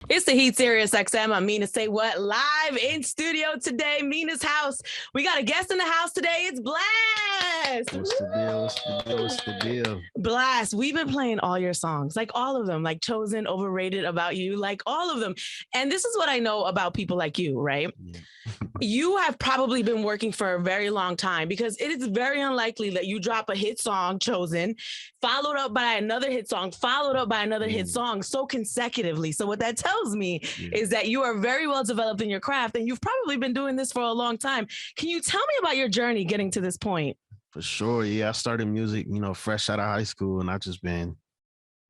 It's the Heat, SiriusXM. I'm Mina SayWhat live in studio today. Mina's house. We got a guest in the house today. It's Blxst. What's the deal? What's the deal? What's the deal? Blxst, we've been playing all your songs, like all of them, like Chosen, Overrated, About You, like all of them. And this is what I know about people like you, right? Yeah. You have probably been working for a very long time because it is very unlikely that you drop a hit song, Chosen, followed up by another hit song, followed up by another hit song so consecutively. So what that tells me is that you are very well developed in your craft and you've probably been doing this for a long time. Can you tell me about your journey getting to this point? For sure. Yeah, I started music, fresh out of high school, and I've just been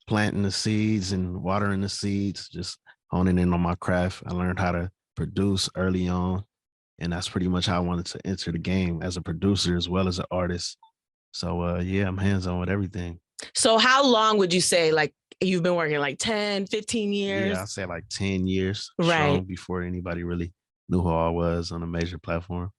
planting the seeds and watering the seeds, just honing in on my craft. I learned how to produce early on, and that's pretty much how I wanted to enter the game as a producer as well as an artist. So, yeah, I'm hands-on with everything. So how long would you say, like, you've been working, like 10, 15 years? Yeah, I'd say like 10 years right before anybody really knew who I was on a major platform.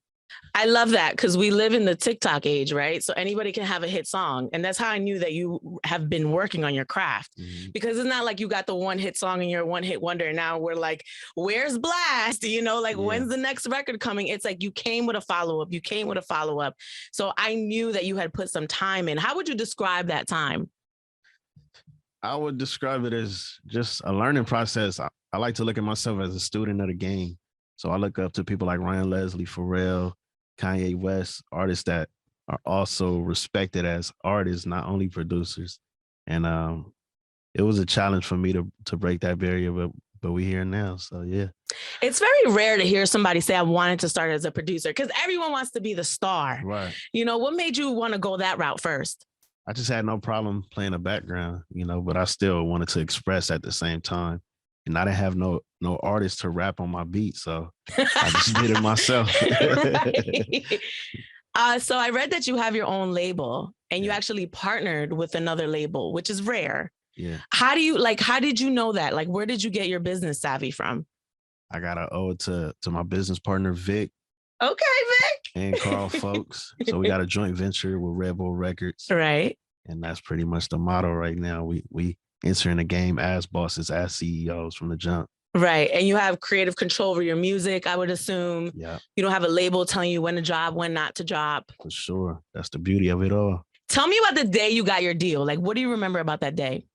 I love that because we live in the TikTok age, right? So anybody can have a hit song. And that's how I knew that you have been working on your craft. Because it's not like you got the one hit song and you're one hit wonder. And now we're like, where's Blxst? When's the next record coming? It's like you came with a follow-up. You came with a follow-up. So I knew that you had put some time in. How would you describe that time? I would describe it as just a learning process. I like to look at myself as a student of the game. So I look up to people like Ryan Leslie, Pharrell, Kanye West, artists that are also respected as artists, not only producers. And it was a challenge for me to break that barrier, but we're here now. So, yeah. It's very rare to hear somebody say, I wanted to start as a producer because everyone wants to be the star. Right. What made you want to go that route first? I just had no problem playing a background, but I still wanted to express at the same time. And I didn't have no artist to rap on my beat, so I just did it myself. So I read that you have your own label and you actually partnered with another label, which is rare. Yeah. How did you know that? Like, where did you get your business savvy from? I gotta owe it to my business partner, Vic. Okay, Vic. And Carl Folks. So we got a joint venture with Red Bull Records. Right. And that's pretty much the motto right now. We entering the game as bosses, as CEOs from the jump. Right. And you have creative control over your music, I would assume. Yeah. You don't have a label telling you when to drop, when not to drop. For sure. That's the beauty of it all. Tell me about the day you got your deal. Like, what do you remember about that day?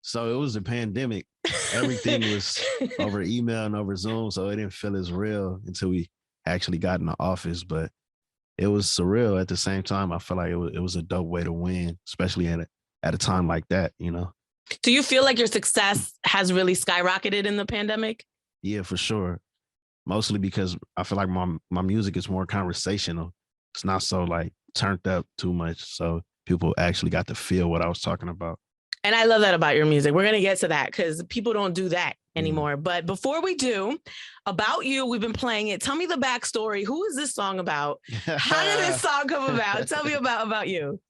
So it was a pandemic. Everything was over email and over Zoom. So it didn't feel as real until we actually got in the office. But it was surreal at the same time. I feel like it was a dope way to win, especially at a time like that, Do you feel like your success has really skyrocketed in the pandemic? Yeah, for sure. Mostly because I feel like my music is more conversational. It's not so like turned up too much. So people actually got to feel what I was talking about. And I love that about your music. We're going to get to that because people don't do that anymore. But before we do, About You, we've been playing it. Tell me the backstory. Who is this song about? How did this song come about? Tell me about You.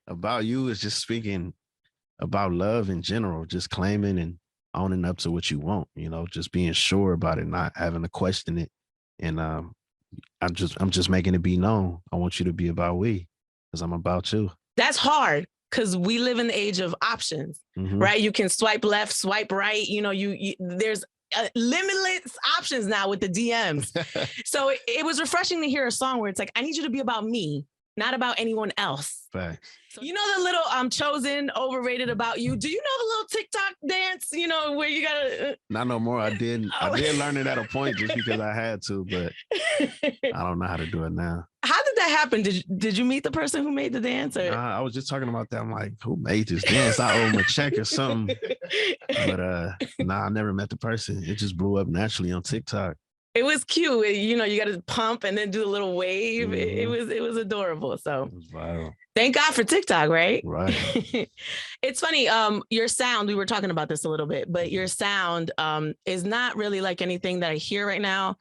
About You is just speaking about love in general, just claiming and owning up to what you want, just being sure about it, not having to question it. And I'm just making it be known. I want you to be about we, because I'm about you. That's hard because we live in the age of options, right? You can swipe left, swipe right. There's limitless options now with the DMs. So it was refreshing to hear a song where it's like, I need you to be about me, not about anyone else. Right. So, the little Chosen, Overrated, About You. Do you know the little TikTok dance, where you gotta... Not no more. I did learn it at a point just because I had to, but I don't know how to do it now. How did that happen? Did you meet the person who made the dance? Or? I was just talking about that. I'm like, who made this dance? I owe him a check or something. But I never met the person. It just blew up naturally on TikTok. It was cute. You got to pump and then do a little wave. It was adorable. So it was viral. Thank God for TikTok, right? Right. It's funny. Your sound, we were talking about this a little bit, but your sound is not really like anything that I hear right now.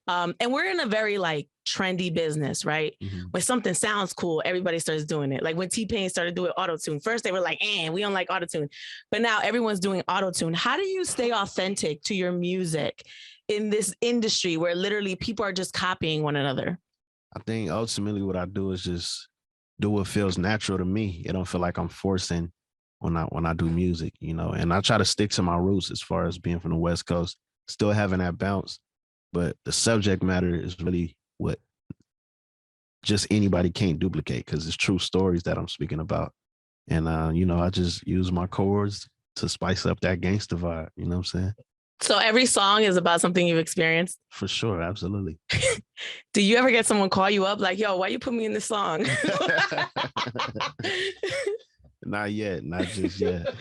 And we're in a very like trendy business, right? When something sounds cool, everybody starts doing it. Like when T-Pain started doing auto-tune, first they were like, we don't like auto-tune. But now everyone's doing auto-tune. How do you stay authentic to your music in this industry where literally people are just copying one another? I think ultimately what I do is just do what feels natural to me. It don't feel like I'm forcing when I do music, you know, and I try to stick to my roots as far as being from the West Coast, still having that bounce, but the subject matter is really what just anybody can't duplicate because it's true stories that I'm speaking about. And you know, I just use my chords to spice up that gangster vibe. You know what I'm saying? So every song is about something you've experienced? For sure, absolutely. Do you ever get someone call you up like, yo, why you put me in this song? Not yet, not just yet.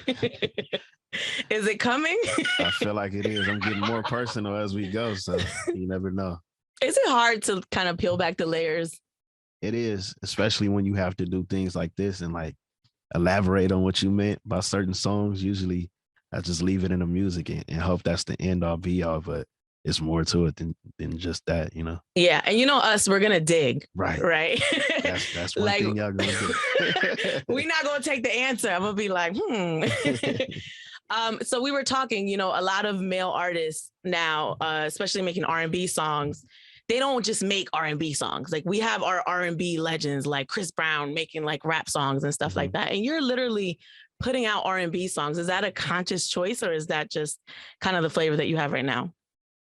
Is it coming? I feel like it is. I'm getting more personal as we go, so you never know. Is it hard to kind of peel back the layers? It is, especially when you have to do things like this and like elaborate on what you meant by certain songs. Usually I just leave it in the music and hope that's the end all be all, but it's more to it than just that, you know? Yeah. And you know us, we're gonna dig. Right. Right. That's one thing y'all gonna do. We're not gonna take the answer. I'm gonna be like, So we were talking, you know, a lot of male artists now, especially making R&B songs, they don't just make R&B songs. Like we have our R&B legends like Chris Brown making like rap songs and stuff like that. And you're literally putting out R&B songs. Is that a conscious choice or is that just kind of the flavor that you have right now?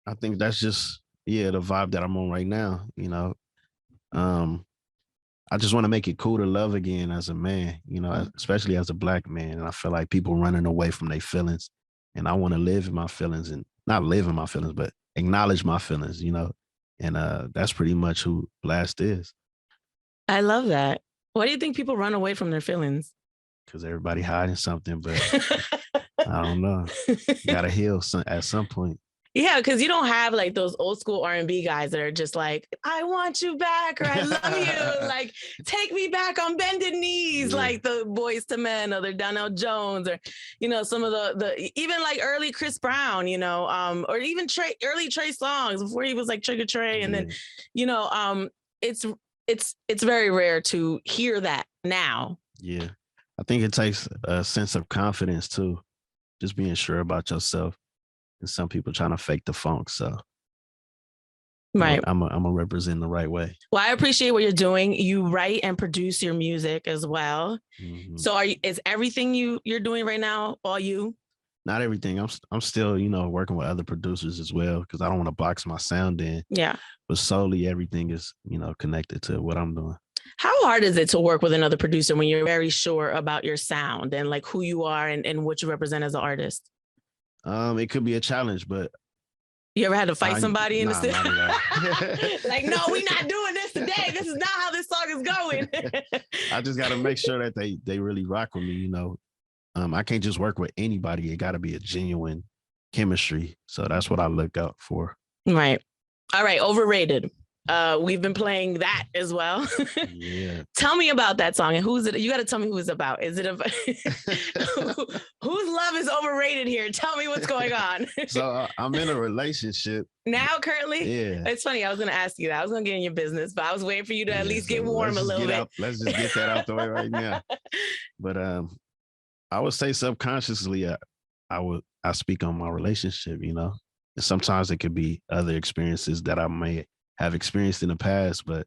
I think that's just, the vibe that I'm on right now, you know. I just want to make it cool to love again as a man, you know, especially as a Black man. And I feel like people running away from their feelings. And I want to live in my feelings and not live in my feelings, but acknowledge my feelings, you know. And that's pretty much who Blxst is. I love that. Why do you think people run away from their feelings? Because everybody hiding something, but I don't know. Gotta heal at some point. Yeah, because you don't have like those old school R&B guys that are just like, I want you back or I love you. Like, take me back on bended knees, like the Boys to Men or the Donnell Jones or, you know, some of the even like early Chris Brown, you know, or even early Trey Songz before he was like Trigger Trey. And then, you know, it's very rare to hear that now. Yeah. I think it takes a sense of confidence too, just being sure about yourself. And some people trying to fake the funk. So right. I'm gonna represent the right way. Well, I appreciate what you're doing. You write and produce your music as well. So is everything you're doing right now all you? Not everything. I'm still, you know, working with other producers as well because I don't want to box my sound in. Yeah. But solely everything is, you know, connected to what I'm doing. How hard is it to work with another producer when you're very sure about your sound and like who you are and what you represent as an artist? It could be a challenge, but you ever had to fight somebody in the studio? Like, no, we're not doing this today. This is not how this song is going. I just got to make sure that they really rock with me. You know, I can't just work with anybody. It got to be a genuine chemistry. So that's what I look out for. Right. All right. Overrated. We've been playing that as well. Yeah. Tell me about that song and who's it? You got to tell me who it's about. Is it about whose love is overrated here? Tell me what's going on. So I'm in a relationship now, currently. Yeah. It's funny. I was going to ask you that. I was going to get in your business, but I was waiting for you to at least get warm a little bit. Let's just get that out the way right now. But I would say subconsciously, I speak on my relationship. You know, and sometimes it could be other experiences that I may have experienced in the past, but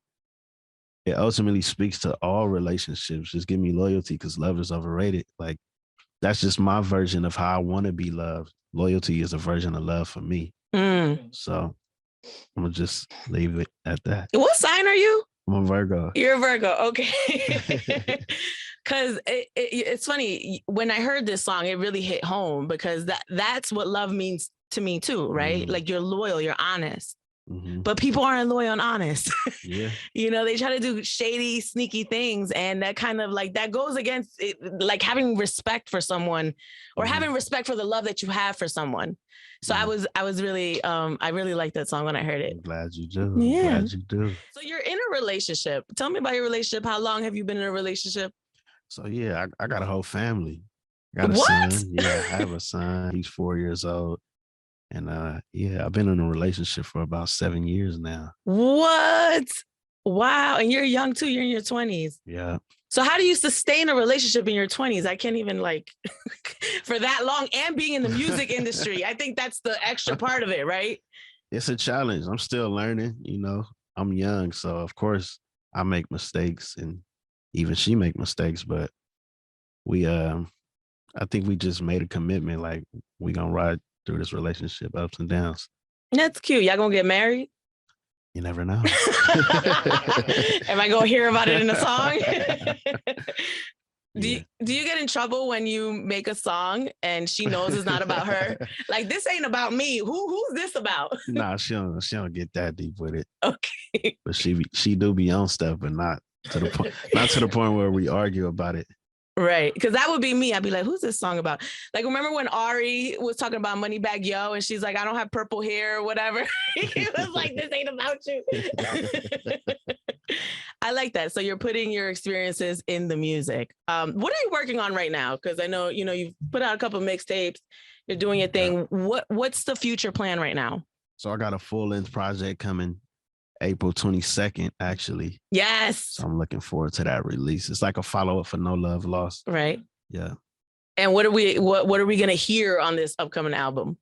it ultimately speaks to all relationships. Just give me loyalty because love is overrated. Like that's just my version of how I want to be loved. Loyalty is a version of love for me. So I'm gonna just leave it at that. What sign are you? I'm a Virgo. You're a Virgo. Okay. Because it's funny, when I heard this song, it really hit home because that's what love means to me too, right? Like you're loyal, you're honest. But people aren't loyal and honest. Yeah. You know, they try to do shady, sneaky things. And that kind of like, that goes against it, like having respect for someone or having respect for the love that you have for someone. So I was really, I really liked that song when I heard it. I'm glad you do. Yeah. I'm glad you do. So you're in a relationship. Tell me about your relationship. How long have you been in a relationship? So yeah, I got a whole family. I got a son. Yeah, I have a son. He's 4 years old. And yeah, I've been in a relationship for about 7 years now. What? Wow. And you're young too. You're in your 20s. Yeah. So how do you sustain a relationship in your 20s? I can't even like for that long and being in the music industry. I think that's the extra part of it, right? It's a challenge. I'm still learning, you know. I'm young, so of course I make mistakes and even she make mistakes, but we I think we just made a commitment, like we gonna ride through this relationship, ups and downs. That's cute. Y'all gonna get married? You never know. Am I gonna hear about it in a song? Yeah. Do you get in trouble when you make a song and she knows it's not about her? Like, this ain't about me. Who's this about? Nah, she don't get that deep with it. Okay. But she do be on stuff, but not to the point where we argue about it. Right. Because that would be me. I'd be like, who's this song about? Like, remember when Ari was talking about Moneybag Yo and she's like, I don't have purple hair or whatever. He was like, this ain't about you. I like that. So you're putting your experiences in the music. What are you working on right now? Because I know, you've put out a couple of mixtapes. You're doing your thing. Yeah. What's the future plan right now? So I got a full-length project coming April 22nd, actually. Yes. So I'm looking forward to that release. It's like a follow-up for No Love Lost. Right. Yeah. And what are we gonna hear on this upcoming album?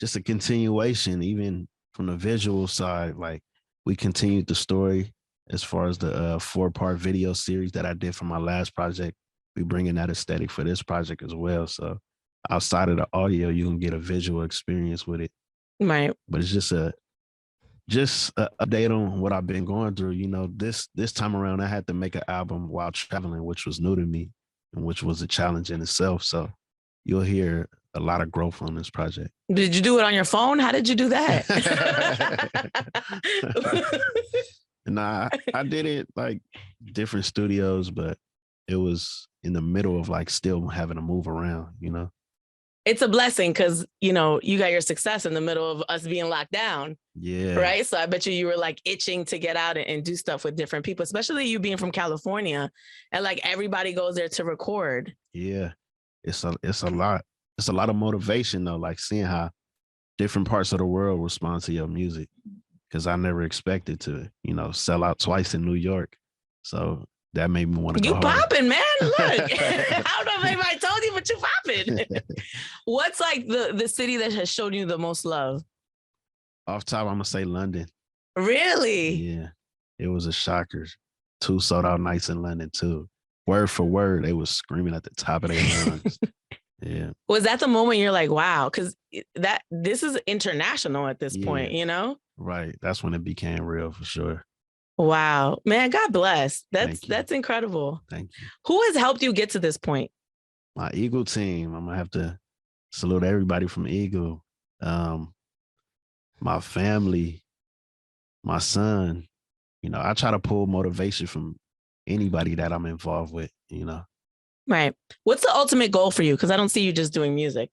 Just a continuation, even from the visual side. Like, we continued the story as far as the 4-part video series that I did for my last project. We bringing that aesthetic for this project as well. So outside of the audio, you can get a visual experience with it. Right. But it's just a update on what I've been going through. This time around, I had to make an album while traveling, which was new to me and which was a challenge in itself. So you'll hear a lot of growth on this project. Did you do it on your phone? How did you do that? Nah, I did it like different studios, but it was in the middle of like still having to move around, It's a blessing because, you got your success in the middle of us being locked down. Yeah. Right. So I bet you were like itching to get out and do stuff with different people, especially you being from California and like everybody goes there to record. Yeah. It's a lot. It's a lot of motivation though, like seeing how different parts of the world respond to your music. Because I never expected to, sell out twice in New York. So that made me want to go hard. You popping, man. Look, I don't know if anybody told you, but you popping. What's like the city that has shown you the most love? Off top, I'm going to say London. Really? Yeah. It was a shocker. 2 sold out nights in London too. Word for word, they was screaming at the top of their lungs. Yeah. Was that the moment you're like, wow, because this is international at this point, Right. That's when it became real for sure. Wow. Man, God bless. That's incredible. Thank you. Who has helped you get to this point? My Eagle team. I'm going to have to salute everybody from Eagle. My family, my son. I try to pull motivation from anybody that I'm involved with, Right. What's the ultimate goal for you? Because I don't see you just doing music.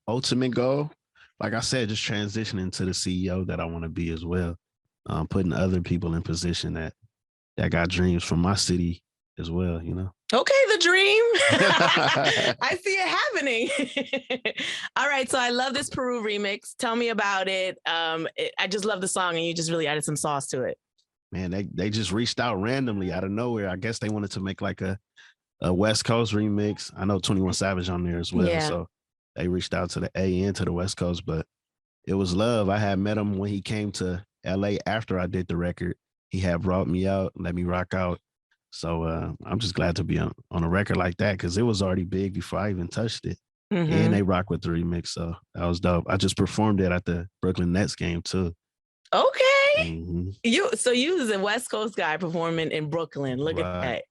Ultimate goal? Like I said, just transitioning to the CEO that I want to be as well. Putting other people in position that got dreams from my city as well, Okay, the dream. I see it happening. All right, so I love this Peru remix. Tell me about it. I just love the song, and you just really added some sauce to it. Man, they just reached out randomly out of nowhere. I guess they wanted to make like a West Coast remix. I know 21 Savage on there as well, so they reached out to the A and to the West Coast, but it was love. I had met him when he came to LA after I did the record. He had brought me out, let me rock out. So I'm just glad to be on a record like that because it was already big before I even touched it. Mm-hmm. And they rock with the remix, so that was dope. I just performed it at the Brooklyn Nets game too. Okay. Mm-hmm. You was a West Coast guy performing in Brooklyn. Look at that.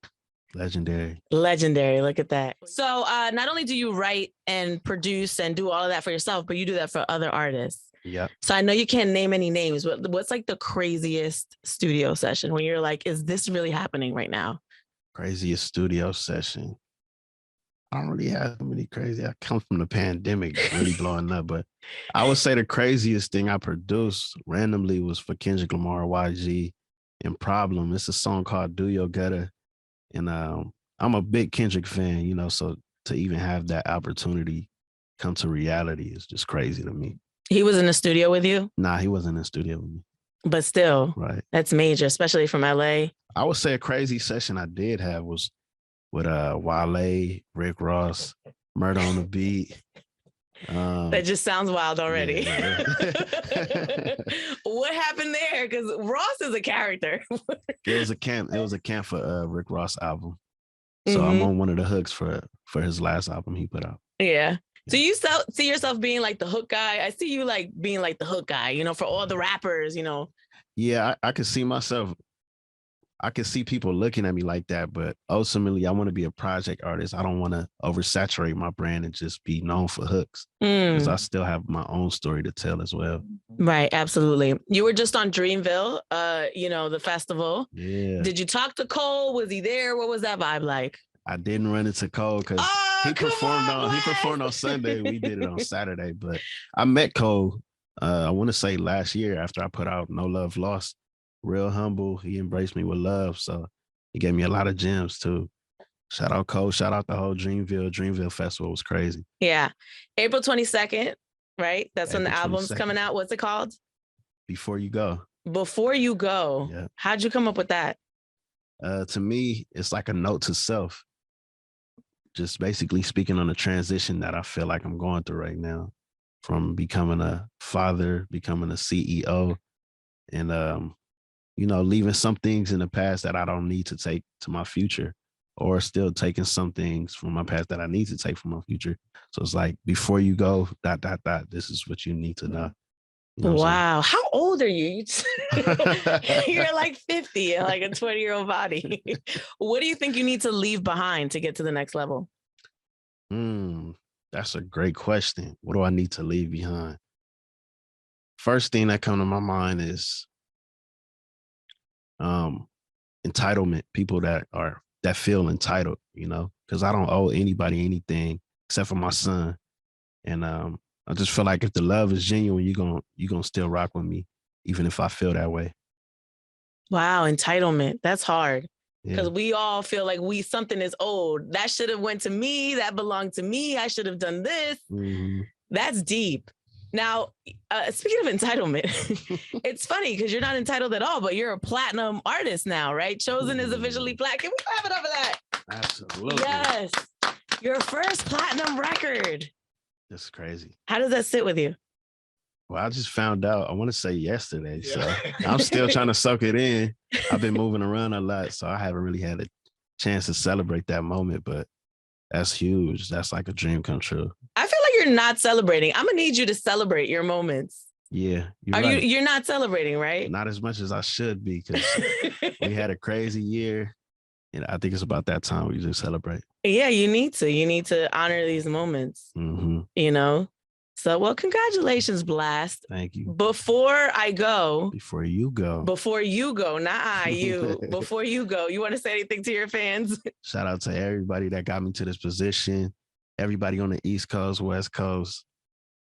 Legendary. Look at that. So not only do you write and produce and do all of that for yourself, but you do that for other artists. Yeah. So I know you can't name any names, but what's like the craziest studio session when you're like, is this really happening right now? Craziest studio session. I don't really have many crazy. I come from the pandemic really blowing up, but I would say the craziest thing I produced randomly was for Kendrick Lamar, YG, and Problem. It's a song called Do Your Gutter. And I'm a big Kendrick fan, so to even have that opportunity come to reality is just crazy to me. He was in the studio with you? Nah, he wasn't in the studio with me. But still, right? That's major, especially from LA. I would say a crazy session I did have was with Wale, Rick Ross, Murder on the Beat. That just sounds wild already. Yeah. What happened there? Because Ross is a character. It was a camp for Rick Ross album. So I'm on one of the hooks for his last album he put out. Yeah. So you see yourself being like the hook guy? I see you like being like the hook guy, you know, for all the rappers, you know. Yeah, I could see myself. I can see people looking at me like that, but ultimately I want to be a project artist. I don't want to oversaturate my brand and just be known for hooks, because I still have my own story to tell as well. Right, absolutely. You were just on Dreamville, you know, the festival. Yeah. Did you talk to Cole? Was he there? What was that vibe like? I didn't run into Cole because he performed on Sunday. We did it on Saturday, but I met Cole. I want to say last year after I put out No Love Lost. Real humble. He embraced me with love, so he gave me a lot of gems too. Shout out Cole. Shout out the whole Dreamville Festival was crazy. Yeah, April 22nd, right? That's when the album's 22nd. Coming out. What's it called? Before You Go. Before You Go. Yeah. How'd you come up with that? To me, it's like a note to self. Just basically speaking on the transition that I feel like I'm going through right now, from becoming a father, becoming a CEO, and you know, leaving some things in the past that I don't need to take to my future, or still taking some things from my past that I need to take from my future. So it's like, before you go, ... this is what you need to know. You know wow. How old are you? You're like 50 and like a 20-year-old body. What do you think you need to leave behind to get to the next level? That's a great question. What do I need to leave behind? First thing that comes to my mind is entitlement. People that feel entitled, you know, because I don't owe anybody anything except for my son. And I just feel like if the love is genuine, you're gonna still rock with me, even if I feel that way. Wow, entitlement. That's hard. Because we all feel like something is owed. That should have went to me. That belonged to me. I should have done this. That's deep. Now, speaking of entitlement, it's funny because you're not entitled at all, but you're a platinum artist now, right? Chosen is officially platinum. Can we clap it up for that? Absolutely. Yes. Your first platinum record. That's crazy. How does that sit with you? Well, I just found out, I want to say yesterday, so I'm still trying to soak it in. I've been moving around a lot, so I haven't really had a chance to celebrate that moment, but that's huge. That's like a dream come true. I feel like you're not celebrating. I'm gonna need you to celebrate your moments. Yeah. You're not celebrating, right? Not as much as I should be, because we had a crazy year, and I think it's about that time we just celebrate. Yeah, you need to honor these moments, you know? So, well, congratulations, Blxst. Thank you. Before you go, not I, you. Before you go, you want to say anything to your fans? Shout out to everybody that got me to this position. Everybody on the East Coast, West Coast,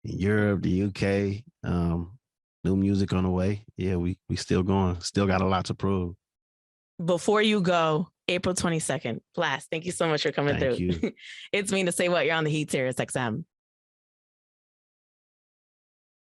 in Europe, the UK. New music on the way. Yeah, we still going. Still got a lot to prove. Before You Go, April 22nd. Blxst, thank you so much for coming through. You. It's Mina SayWhat. You're on the Heat, SiriusXM.